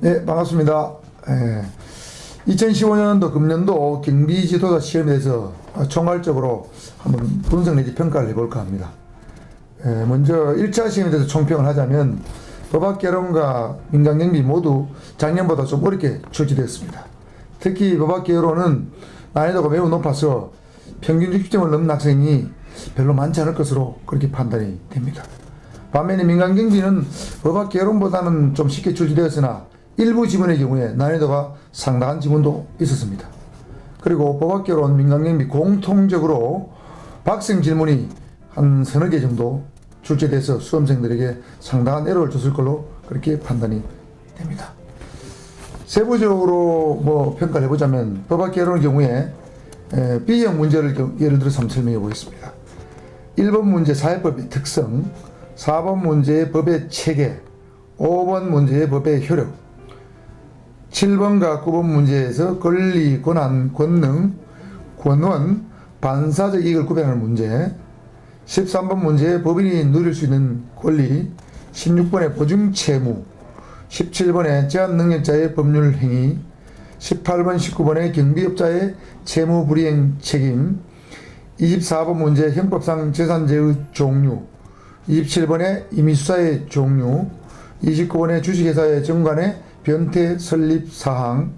네, 반갑습니다. 2015년도 금년도 경비 지도자 시험에 대해서 총괄적으로 한번 분석 내지 평가를 해볼까 합니다. 먼저 1차 시험에 대해서 총평을 하자면 법학개론과 민간경비 모두 작년보다 좀 어렵게 출제되었습니다. 특히 법학개론은 난이도가 매우 높아서 평균 60점을 넘는 학생이 별로 많지 않을 것으로 그렇게 판단이 됩니다. 반면에 민간경비는 법학개론보다는 좀 쉽게 출제되었으나 일부 지문의 경우에 난이도가 상당한 지문도 있었습니다. 그리고 법학개론, 민간경비 공통적으로 박생 질문이 한 서너 개 정도 출제돼서 수험생들에게 상당한 에러를 줬을 걸로 그렇게 판단이 됩니다. 세부적으로 평가를 해보자면 법학개론의 경우에 B형 문제를 예를 들어서 한번 설명해 보겠습니다. 1번 문제 사회법의 특성, 4번 문제의 법의 체계, 5번 문제의 법의 효력, 7번과 9번 문제에서 권리, 권한, 권능, 권원, 반사적 이익을 구별하는 문제, 13번 문제에 법인이 누릴 수 있는 권리, 16번의 보증 채무, 17번의 제한 능력자의 법률 행위, 18번, 19번의 경비업자의 채무 불이행 책임, 24번 문제 형법상 재산제의 종류, 27번의 임의수사의 종류, 29번의 주식회사의 정관의 변태 설립 사항,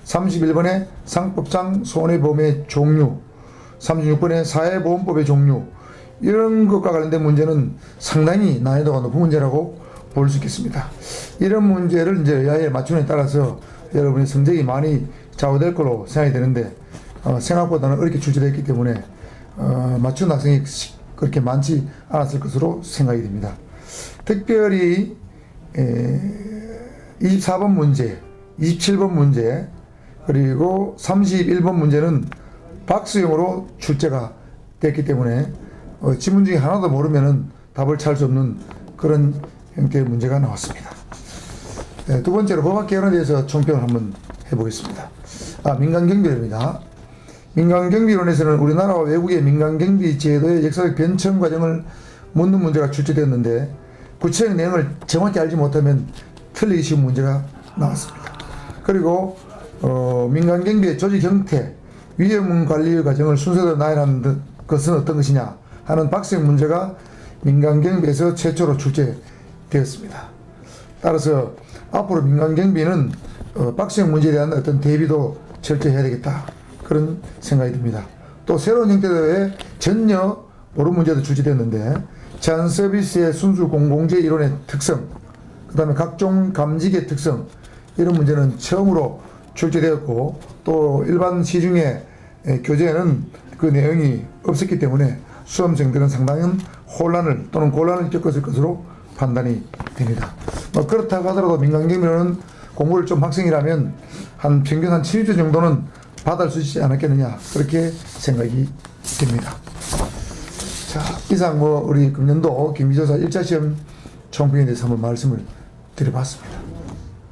31번의 상법상 손해보험의 종류, 36번의 사회보험법의 종류, 이런 것과 관련된 문제는 상당히 난이도가 높은 문제라고 볼 수 있겠습니다. 이런 문제를 이제 여야에 맞추는 데 따라서 여러분의 성적이 많이 좌우될 걸로 생각이 되는데 생각보다는 어렵게 출제되었기 때문에 맞춘 학생이 그렇게 많지 않았을 것으로 생각이 됩니다. 특별히 24번 문제, 27번 문제, 그리고 31번 문제는 박스형으로 출제가 됐기 때문에 지문 중에 하나도 모르면은 답을 찾을 수 없는 그런 형태의 문제가 나왔습니다. 두 번째로 법학개론에 대해서 총평을 한번 해보겠습니다. 민간경비론입니다. 민간경비론에서는 우리나라와 외국의 민간경비 제도의 역사적 변천 과정을 묻는 문제가 출제되었는데 구체적 내용을 정확히 알지 못하면 틀리기 쉬운 문제가 나왔습니다. 그리고 민간경비의 조직 형태, 위험관리 과정을 순서대로 나열하는 것은 어떤 것이냐 하는 박스형 문제가 민간경비에서 최초로 출제되었습니다. 따라서 앞으로 민간경비는 박스형 문제에 대한 어떤 대비도 철저히 해야 되겠다, 그런 생각이 듭니다. 또 새로운 형태의 전혀 모르는 문제도 출제됐는데 제한 서비스의 순수 공공재 이론의 특성, 그 다음에 각종 감직의 특성, 이런 문제는 처음으로 출제되었고 또 일반 시중의 교재에는 그 내용이 없었기 때문에 수험생들은 상당한 혼란을 또는 곤란을 겪었을 것으로 판단이 됩니다. 그렇다고 하더라도 민간경비론은 공부를 좀 학생이라면 한 평균 한 7주 정도는 받을 수 있지 않았겠느냐, 그렇게 생각이 됩니다. 자, 이상 우리 금년도 경비조사 1차 시험 총평에 대해서 한번 말씀을 드려봤습니다.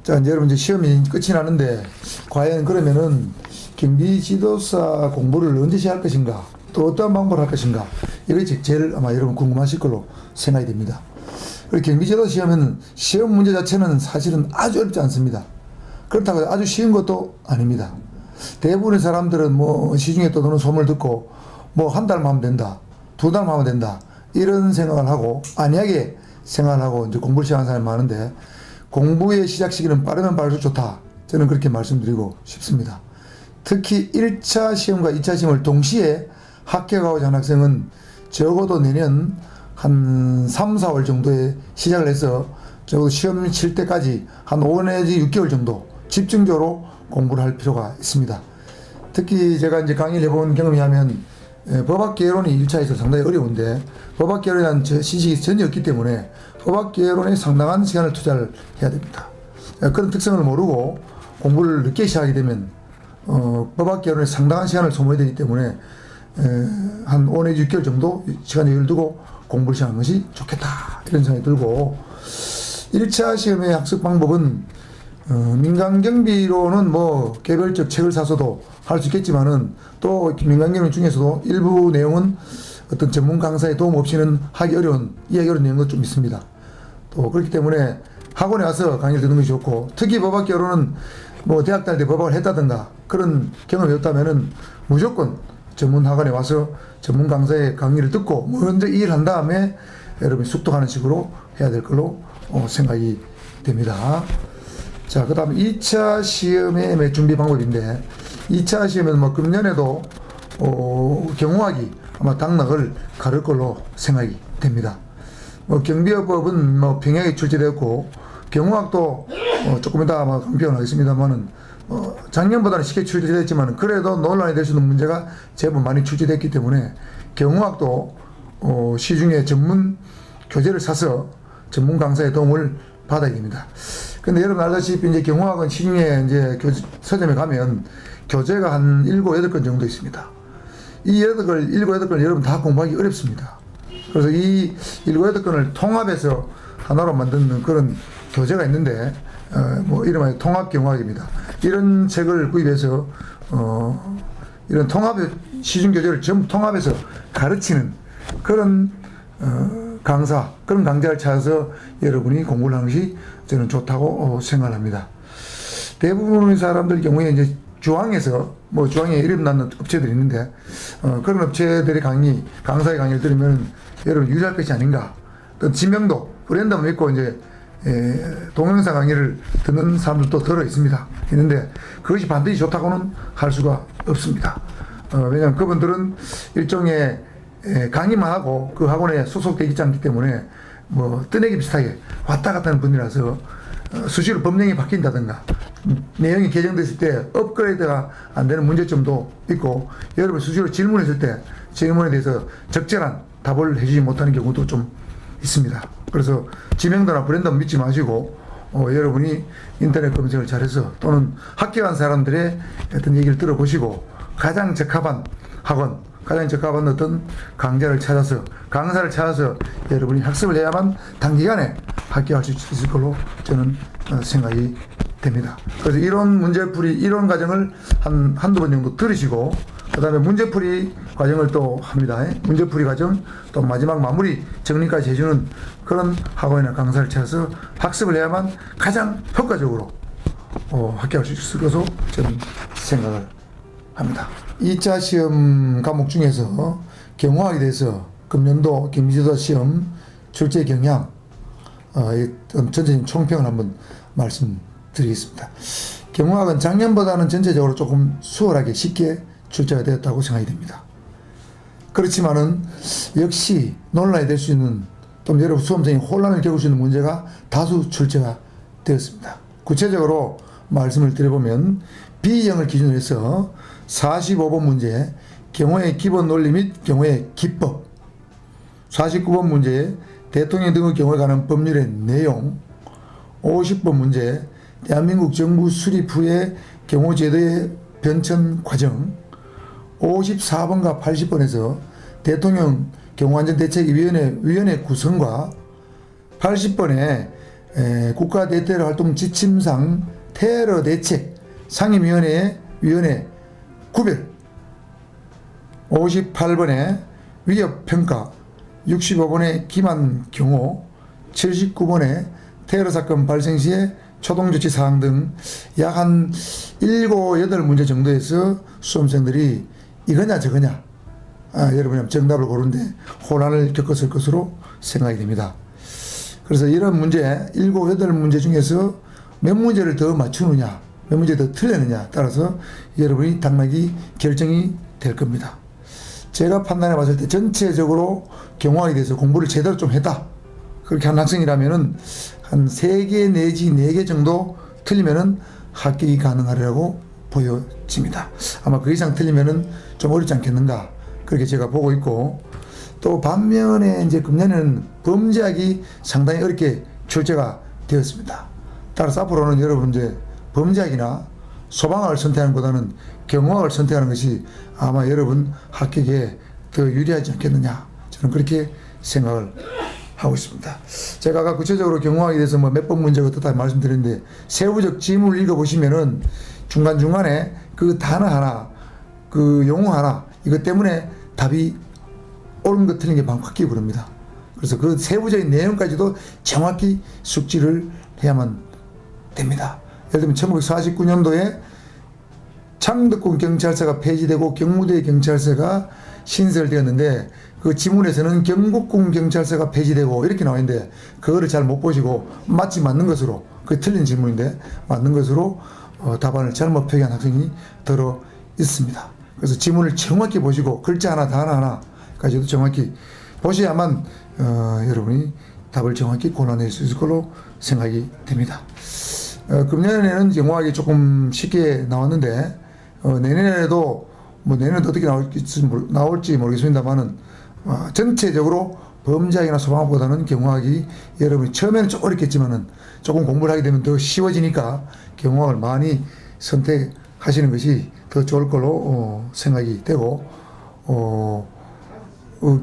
자, 이제 여러분 시험이 끝이 나는데 과연 그러면은 경비지도사 공부를 언제 시작할 것인가, 또 어떠한 방법을 할 것인가, 이게 제일 아마 여러분 궁금하실 걸로 생각이 됩니다. 그리고 경비지도사 시험은 시험 문제 자체는 사실은 아주 어렵지 않습니다. 그렇다고 아주 쉬운 것도 아닙니다. 대부분의 사람들은 시중에 떠도는 소문을 듣고 한 달만 하면 된다, 두 달만 하면 된다, 이런 생각을 하고 안이하게 생각을 하고 이제 공부를 시작하는 사람이 많은데, 공부의 시작 시기는 빠르면 빠를수록 좋다, 저는 그렇게 말씀드리고 싶습니다. 특히 1차 시험과 2차 시험을 동시에 합격하고자 하는 학생은 적어도 내년 한 3, 4월 정도에 시작을 해서 적어도 시험 칠 때까지 한 5 내지 6개월 정도 집중적으로 공부를 할 필요가 있습니다. 특히 제가 이제 강의를 해본 경험이 하면 법학개론이 1차에서 상당히 어려운데 법학개론에 대한 지식이 전혀 없기 때문에 법학개론에 상당한 시간을 투자를 해야 됩니다. 그런 특성을 모르고 공부를 늦게 시작하게 되면 법학개론에 상당한 시간을 소모해야 되기 때문에 한 5 내지 6개월 정도 시간 여유를 두고 공부를 시작하는 것이 좋겠다, 이런 생각이 들고, 1차 시험의 학습 방법은 민간경비로는 개별적 책을 사서도 할 수 있겠지만은 또 민간경비 중에서도 일부 내용은 어떤 전문 강사의 도움 없이는 이해하기 어려운 내용도 좀 있습니다. 또 그렇기 때문에 학원에 와서 강의를 듣는 것이 좋고, 특히 법학교로는 뭐 대학 다닐 때 법학을 했다든가 그런 경험이 없다면은 무조건 전문 학원에 와서 전문 강사의 강의를 듣고 먼저 일한 다음에 여러분이 숙독하는 식으로 해야 될 걸로 생각이 됩니다. 자, 그 다음 2차 시험의 준비 방법인데, 2차 시험은 뭐 금년에도 경호학이 아마 당락을 가를 걸로 생각이 됩니다. 뭐 경비어법은 뭐 평양에 출제되었고, 경호학도 조금 이따 아마 강평을 하겠습니다만은 작년보다는 쉽게 출제됐지만 그래도 논란이 될 수 있는 문제가 제법 많이 출제됐기 때문에 경호학도 시중에 전문 교재를 사서 전문 강사의 도움을 받아야 됩니다. 근데 여러분 알다시피 이제 경호학은 시중에 이제 서점에 가면 교재가 한 7, 8권 정도 있습니다. 이 7, 8권을 여러분 다 공부하기 어렵습니다. 그래서 이 7, 8권을 통합해서 하나로 만드는 그런 교재가 있는데, 뭐 이름하여 통합경호학입니다. 이런 책을 구입해서 이런 시중 교재를 전부 통합해서 가르치는 그런 그런 강좌를 찾아서 여러분이 공부를 하는 것이 저는 좋다고 생각합니다. 대부분의 사람들 경우에 이제 주항에 이름 낳는 업체들이 있는데, 그런 업체들의 강사의 강의를 들으면 여러분 유리할 것이 아닌가. 어떤 지명도, 브랜드만 믿고 이제 동영상 강의를 듣는 사람들도 들어 있는데 그것이 반드시 좋다고는 할 수가 없습니다. 왜냐하면 그분들은 일종의 강의만 하고 그 학원에 소속되어 있지 않기 때문에 뭐 뜨내기 비슷하게 왔다 갔다 하는 분이라서 수시로 법령이 바뀐다든가 내용이 개정됐을 때 업그레이드가 안 되는 문제점도 있고, 여러분 수시로 질문했을 때 질문에 대해서 적절한 답을 해주지 못하는 경우도 좀 있습니다. 그래서 지명도나 브랜드는 믿지 마시고 여러분이 인터넷 검색을 잘해서 또는 합격한 사람들의 어떤 얘기를 들어보시고 가장 적합한 학원, 가장 적합한 어떤 강사를 찾아서 여러분이 학습을 해야만 단기간에 합격할 수 있을 걸로 저는 생각이 됩니다. 그래서 이론 과정을 한두 번 정도 들으시고, 그 다음에 문제풀이 과정을 또 합니다. 문제풀이 과정, 또 마지막 마무리 정리까지 해주는 그런 학원이나 강사를 찾아서 학습을 해야만 가장 효과적으로 합격할 수 있을 것으로 저는 생각을 합니다. 2차 시험 과목 중에서 경호학에 대해서 금년도 경기지도자 시험 출제 경향 전체적인 총평을 한번 말씀드리겠습니다. 경호학은 작년보다는 전체적으로 조금 수월하게 쉽게 출제가 되었다고 생각이 됩니다. 그렇지만은 역시 논란이 될 수 있는, 또 여러분 수험생이 혼란을 겪을 수 있는 문제가 다수 출제가 되었습니다. 구체적으로 말씀을 드려보면 B형을 기준으로 해서 45번 문제 경호의 기본 논리 및 경호의 기법, 49번 문제 대통령 등의 경우에 관한 법률의 내용, 50번 문제 대한민국 정부 수립 후의 경호제도의 변천 과정, 54번과 80번에서 대통령 경호안전대책위원회 구성과 80번에 국가 대테러 활동 지침상 테러 대책 상임위원회 구별, 58번에 위협평가, 65번에 기만 경호, 79번에 테러 사건 발생 시에 초동조치 사항 등 약 한 7, 8문제 정도에서 수험생들이 이거냐 저거냐 여러분이 정답을 고르는데 혼란을 겪었을 것으로 생각이 됩니다. 그래서 이런 문제 7, 8문제 중에서 몇 문제를 더 맞추느냐, 몇 문제 더 틀렸느냐 따라서 여러분이 당락이 결정이 될 겁니다. 제가 판단해 봤을 때 전체적으로 경호학에 대해서 공부를 제대로 좀 했다, 그렇게 한 학생이라면은 한 3개 내지 4개 정도 틀리면은 합격이 가능하리라고 보여집니다. 아마 그 이상 틀리면은 좀 어렵지 않겠는가, 그렇게 제가 보고 있고, 또 반면에 이제 금년에는 범죄학이 상당히 어렵게 출제가 되었습니다. 따라서 앞으로는 여러분 이제 범죄학이나 소방학을 선택하는 것보다는 경호학을 선택하는 것이 아마 여러분 합격에 더 유리하지 않겠느냐, 저는 그렇게 생각을 하고 있습니다. 제가 아까 구체적으로 경호학에 대해서 뭐 몇 번 문제가 어떻다 말씀드렸는데, 세부적 지문을 읽어보시면은 중간중간에 그 단어 하나, 그 용어 하나, 이것 때문에 답이 옳은 것 틀린 게 바뀌어 버립니다. 그래서 그 세부적인 내용까지도 정확히 숙지를 해야만 됩니다. 예를 들면 1949년도에 창덕군 경찰서가 폐지되고 경무대 경찰서가 신설되었는데 그 지문에서는 경북군 경찰서가 폐지되고 이렇게 나와 있는데 그거를 잘 못 보시고 맞는 것으로, 그 틀린 질문인데 맞는 것으로 답안을 잘못 표기한 학생이 들어 있습니다. 그래서 지문을 정확히 보시고 글자 하나 단어 하나까지도 정확히 보셔야만 여러분이 답을 정확히 골라낼 수 있을 걸로 생각이 됩니다. 금년에는 경호학이 조금 쉽게 나왔는데 내년에도 뭐 내년에도 어떻게 나올지 모르겠습니다만은 전체적으로 범죄학이나 소방학보다는 경호학이 여러분이 처음에는 좀 어렵겠지만은 조금 공부를 하게 되면 더 쉬워지니까 경호학을 많이 선택하시는 것이 더 좋을 걸로 생각이 되고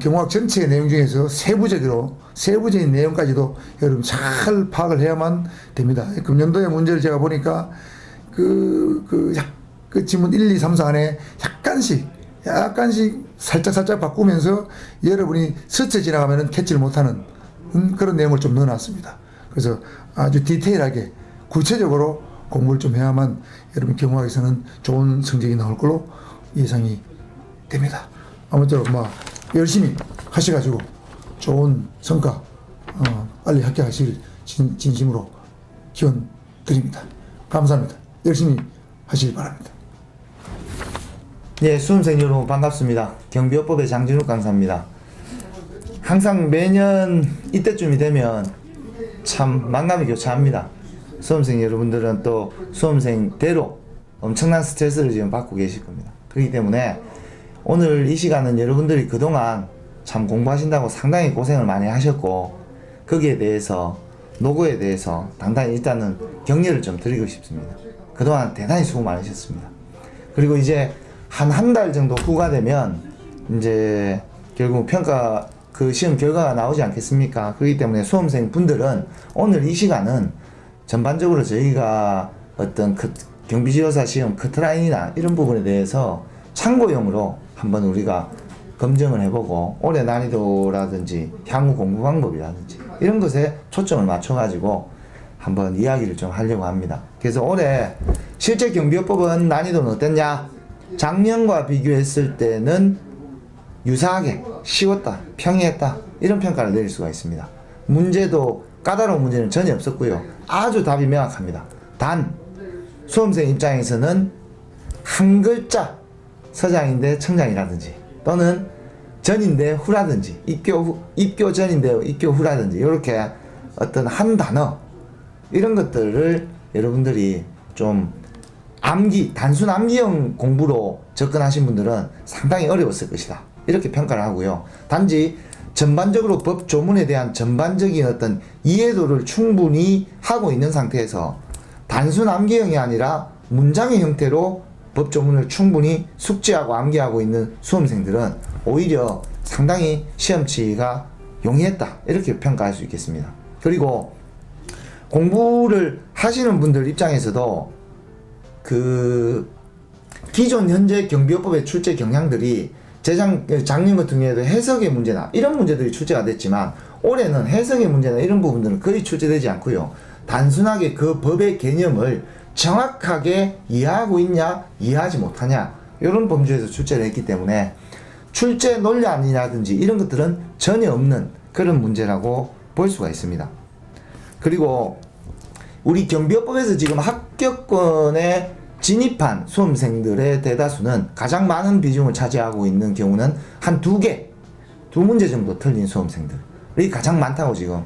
경호학 전체의 내용 중에서 세부적인 내용까지도 여러분 잘 파악을 해야만 됩니다. 금년도의 문제를 제가 보니까 그 지문 1, 2, 3, 4 안에 약간씩 살짝 바꾸면서 여러분이 스쳐 지나가면 캐치를 못하는 그런 내용을 좀 넣어놨습니다. 그래서 아주 디테일하게 구체적으로 공부를 좀 해야만 여러분 경호학에서는 좋은 성적이 나올 걸로 예상이 됩니다. 아무쪼록 열심히 하셔가지고 좋은 성과 빨리 합격하실 진심으로 기원 드립니다. 감사합니다. 열심히 하시기 바랍니다. 예, 수험생 여러분 반갑습니다. 경비요법의 장진욱 강사입니다. 항상 매년 이때쯤이 되면 참 만감이 교차합니다. 수험생 여러분들은 또 수험생대로 엄청난 스트레스를 지금 받고 계실 겁니다. 그렇기 때문에 오늘 이 시간은 여러분들이 그동안 참 공부하신다고 상당히 고생을 많이 하셨고 거기에 대해서 노고에 대해서 당당히 일단은 격려를 좀 드리고 싶습니다. 그동안 대단히 수고 많으셨습니다. 그리고 이제 한 달 정도 후가 되면 이제 결국 평가 그 시험 결과가 나오지 않겠습니까? 그렇기 때문에 수험생 분들은 오늘 이 시간은 전반적으로 저희가 어떤 경비지도사 시험 커트라인이나 이런 부분에 대해서 참고용으로 한번 우리가 검증을 해보고 올해 난이도라든지 향후 공부 방법이라든지 이런 것에 초점을 맞춰가지고 한번 이야기를 좀 하려고 합니다. 그래서 올해 실제 경비요법은 난이도는 어땠냐? 작년과 비교했을 때는 유사하게 쉬웠다, 평이했다 이런 평가를 내릴 수가 있습니다. 문제도 까다로운 문제는 전혀 없었고요. 아주 답이 명확합니다. 단 수험생 입장에서는 한 글자 서장인데 청장이라든지 또는 전인데 후라든지 입교 전인데 입교 후라든지 이렇게 어떤 한 단어 이런 것들을 여러분들이 좀 단순 암기형 공부로 접근하신 분들은 상당히 어려웠을 것이다 이렇게 평가를 하고요. 단지 전반적으로 법 조문에 대한 전반적인 어떤 이해도를 충분히 하고 있는 상태에서 단순 암기형이 아니라 문장의 형태로 법 조문을 충분히 숙지하고 암기하고 있는 수험생들은 오히려 상당히 시험치가 용이했다 이렇게 평가할 수 있겠습니다. 그리고 공부를 하시는 분들 입장에서도 기존 현재 경비요법의 출제 경향들이 작년 같은 경우에도 해석의 문제나 이런 문제들이 출제가 됐지만 올해는 해석의 문제나 이런 부분들은 거의 출제되지 않고요. 단순하게 그 법의 개념을 정확하게 이해하고 있냐 이해하지 못하냐 이런 범주에서 출제를 했기 때문에 출제 논란이라든지 이런 것들은 전혀 없는 그런 문제라고 볼 수가 있습니다. 그리고 우리 경비요법에서 지금 합격권에 진입한 수험생들의 대다수는 가장 많은 비중을 차지하고 있는 경우는 한 두 문제 정도 틀린 수험생들이 가장 많다고 지금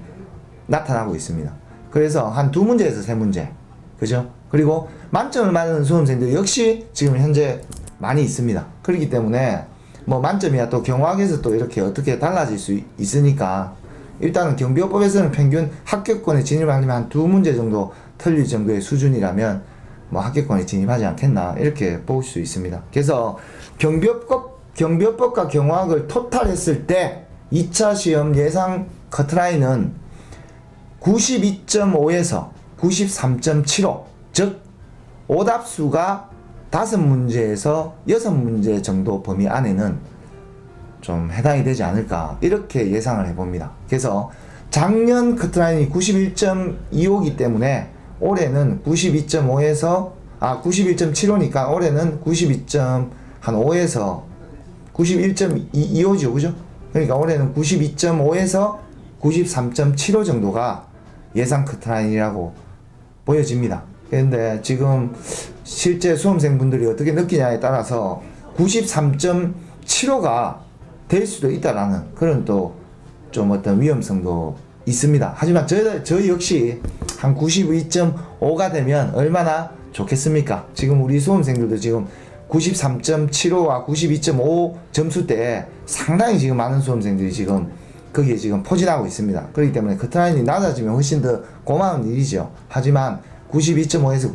나타나고 있습니다. 그래서 한 두 문제에서 세 문제, 그죠? 그리고 만점을 맞는 수험생들 역시 지금 현재 많이 있습니다. 그렇기 때문에 뭐 만점이야 또 경호학에서 또 이렇게 어떻게 달라질 수 있으니까 일단은 경비요법에서는 평균 합격권에 진입하려면 한 두 문제 정도 틀릴 정도의 수준이라면 뭐 합격권에 진입하지 않겠나 이렇게 볼 수 있습니다. 그래서 경비요법과 경호학을 토탈했을 때 2차 시험 예상 커트라인은 92.5에서 93.75, 즉 오답수가 5문제에서 6문제 정도 범위 안에는 좀 해당이 되지 않을까 이렇게 예상을 해봅니다. 그래서 작년 커트라인이 91.25이기 때문에 올해는 91.75니까 올해는 92.5에서 91.25죠, 그죠? 그러니까 올해는 92.5에서 93.75 정도가 예상 커트라인이라고 보여집니다. 그런데 지금 실제 수험생분들이 어떻게 느끼냐에 따라서 93.75가 될 수도 있다라는 그런 또 좀 어떤 위험성도 있습니다. 하지만 저희 역시 한 92.5가 되면 얼마나 좋겠습니까? 지금 우리 수험생들도 지금 93.75와 92.5 점수대에 상당히 지금 많은 수험생들이 지금 거기에 지금 포진하고 있습니다. 그렇기 때문에 커트라인이 낮아지면 훨씬 더 고마운 일이죠. 하지만 92.5에서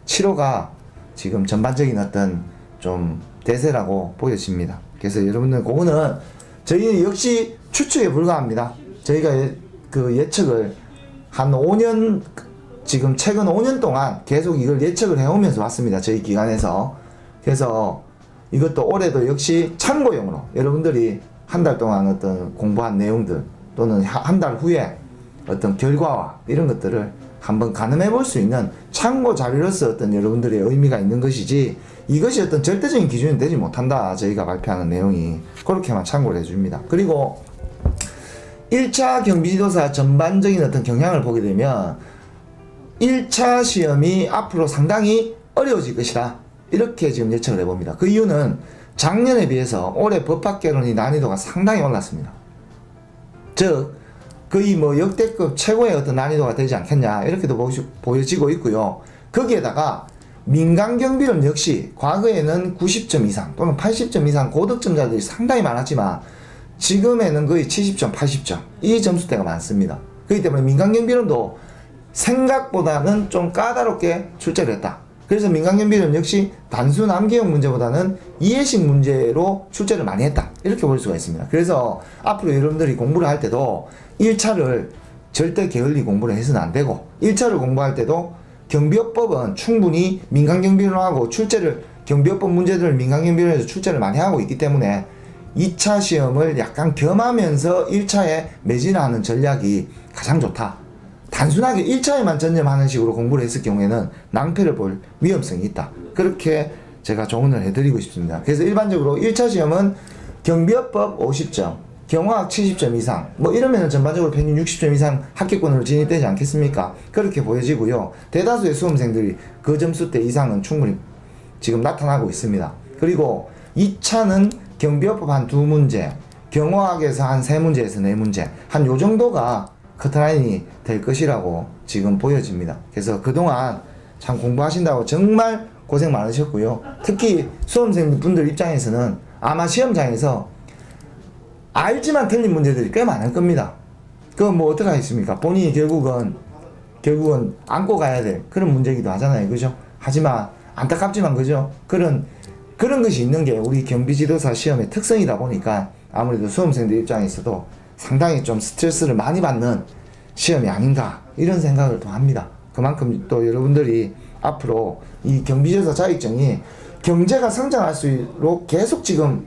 93.75가 지금 전반적인 어떤 좀 대세라고 보여집니다. 그래서 여러분들 그거는 저희는 역시 추측에 불과합니다. 저희가 그 예측을 한 5년, 지금 최근 5년 동안 계속 이걸 예측을 해오면서 왔습니다. 저희 기관에서. 그래서 이것도 올해도 역시 참고용으로 여러분들이 한 달 동안 어떤 공부한 내용들 또는 한 달 후에 어떤 결과와 이런 것들을 한번 가늠해 볼 수 있는 참고 자료로서 어떤 여러분들의 의미가 있는 것이지 이것이 어떤 절대적인 기준이 되지 못한다. 저희가 발표하는 내용이 그렇게만 참고를 해줍니다. 그리고 1차 경비지도사 전반적인 어떤 경향을 보게 되면 1차 시험이 앞으로 상당히 어려워질 것이다. 이렇게 지금 예측을 해봅니다. 그 이유는 작년에 비해서 올해 법학개론이 난이도가 상당히 올랐습니다. 즉 거의 뭐 역대급 최고의 어떤 난이도가 되지 않겠냐 이렇게도 보여지고 있고요. 거기에다가 민간경비론 역시 과거에는 90점 이상 또는 80점 이상 고득점자들이 상당히 많았지만 지금에는 거의 70점, 80점 이 점수대가 많습니다. 그렇기 때문에 민간경비론도 생각보다는 좀 까다롭게 출제를 했다. 그래서 민간경비론 역시 단순 암기형 문제보다는 이해식 문제로 출제를 많이 했다. 이렇게 볼 수가 있습니다. 그래서 앞으로 여러분들이 공부를 할 때도 1차를 절대 게을리 공부를 해서는 안 되고 1차를 공부할 때도 경비업법은 충분히 민간경비론하고 출제를 경비업법 문제들을 민간경비론에서 출제를 많이 하고 있기 때문에 2차 시험을 약간 겸하면서 1차에 매진하는 전략이 가장 좋다. 단순하게 1차에만 전념하는 식으로 공부를 했을 경우에는 낭패를 볼 위험성이 있다. 그렇게 제가 조언을 해드리고 싶습니다. 그래서 일반적으로 1차 시험은 경비업법 50점, 경화학 70점 이상, 뭐 이러면 전반적으로 평균 60점 이상 합격권으로 진입되지 않겠습니까? 그렇게 보여지고요. 대다수의 수험생들이 그 점수대 이상은 충분히 지금 나타나고 있습니다. 그리고 2차는 경비업법 한 2문제, 경화학에서 한 3문제에서 4문제, 한 요 정도가 커트라인이 될 것이라고 지금 보여집니다. 그래서 그동안 참 공부하신다고 정말 고생 많으셨고요. 특히 수험생분들 입장에서는 아마 시험장에서 알지만 틀린 문제들이 꽤 많을 겁니다. 그건 뭐 어떡 하겠습니까? 본인이 결국은 안고 가야 될 그런 문제이기도 하잖아요. 그죠? 하지만 안타깝지만 그죠? 그런 것이 있는 게 우리 경비지도사 시험의 특성이다 보니까 아무래도 수험생들 입장에서도 상당히 좀 스트레스를 많이 받는 시험이 아닌가 이런 생각을 또 합니다. 그만큼 또 여러분들이 앞으로 이 경비지도사 자격증이 경제가 성장할수록 계속 지금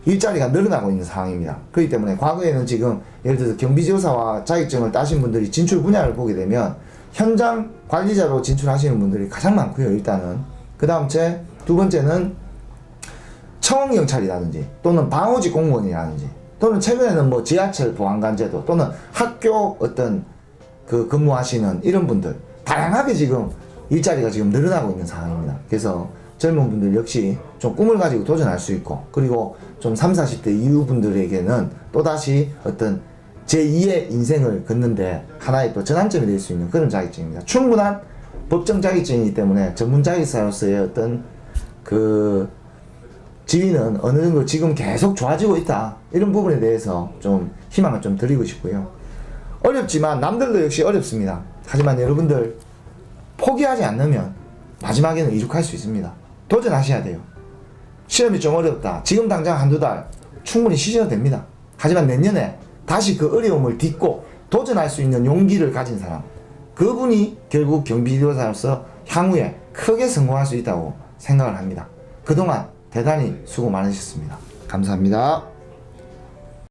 일자리가 늘어나고 있는 상황입니다. 그렇기 때문에 과거에는 지금 예를 들어서 경비지도사와 자격증을 따신 분들이 진출 분야를 보게 되면 현장 관리자로 진출하시는 분들이 가장 많고요. 일단은 그 다음 두 번째는 청원경찰이라든지 또는 방호직 공무원이라든지 또는 최근에는 뭐 지하철 보안관제도 또는 학교 어떤 그 근무하시는 이런 분들 다양하게 지금 일자리가 지금 늘어나고 있는 상황입니다. 그래서 젊은 분들 역시 좀 꿈을 가지고 도전할 수 있고 그리고 좀 30, 40대 이후 분들에게는 또다시 어떤 제2의 인생을 걷는데 하나의 또 전환점이 될 수 있는 그런 자격증입니다. 충분한 법정 자격증이기 때문에 전문 자격사로서의 어떤 그 지위는 어느 정도 지금 계속 좋아지고 있다. 이런 부분에 대해서 좀 희망을 좀 드리고 싶고요. 어렵지만 남들도 역시 어렵습니다. 하지만 여러분들 포기하지 않으면 마지막에는 이룩할 수 있습니다. 도전하셔야 돼요. 시험이 좀 어렵다. 지금 당장 한두 달 충분히 쉬셔도 됩니다. 하지만 내년에 다시 그 어려움을 딛고 도전할 수 있는 용기를 가진 사람, 그분이 결국 경비지도사로서 향후에 크게 성공할 수 있다고 생각을 합니다. 그동안 대단히 수고 많으셨습니다. 감사합니다.